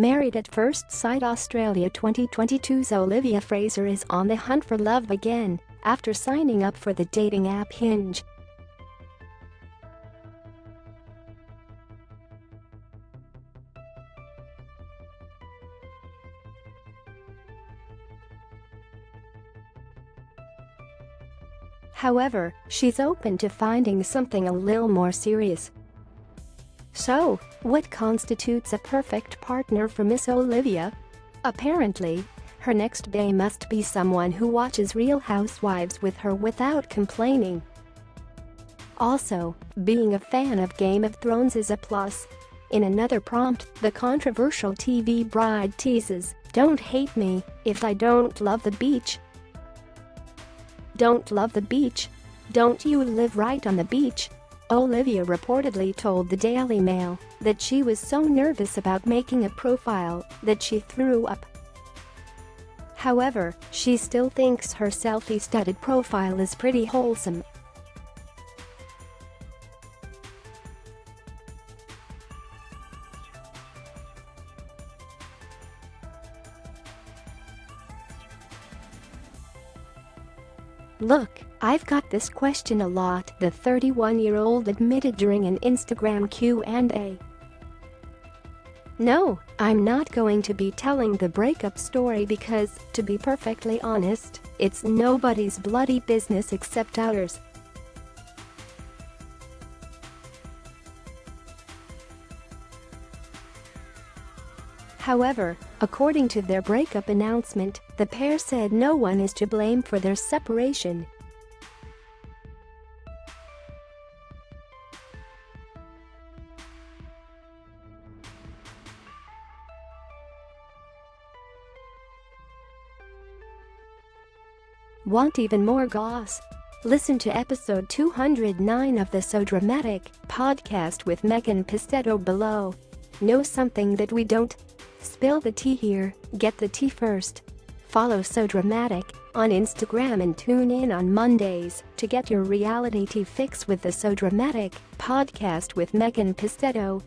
Married at First Sight Australia 2022's Olivia Frazer is on the hunt for love again after signing up for the dating app Hinge. However, she's open to finding something a little more serious. So, what constitutes a perfect partner for Miss Olivia? Apparently, her next bae must be someone who watches Real Housewives with her without complaining. Also, being a fan of Game of Thrones is a plus. In another prompt, the controversial TV bride teases, "Don't hate me if I don't love the beach." Don't love the beach? Don't you live right on the beach? Olivia reportedly told the Daily Mail that she was so nervous about making a profile that she threw up. However, she still thinks her selfie-studded profile is pretty wholesome. "Look, I've got this question a lot," the 31-year-old admitted during an Instagram Q&A. "No, I'm not going to be telling the breakup story because, to be perfectly honest, it's nobody's bloody business except ours." However, according to their breakup announcement, the pair said no one is to blame for their separation. Want even more goss? Listen to episode 209 of the So Dramatic podcast with Megan Pistetto below. Know something that we don't? Spill the tea here, get the tea first. Follow So Dramatic on Instagram and tune in on Mondays to get your reality tea fix with the So Dramatic podcast with Megan Pistetto.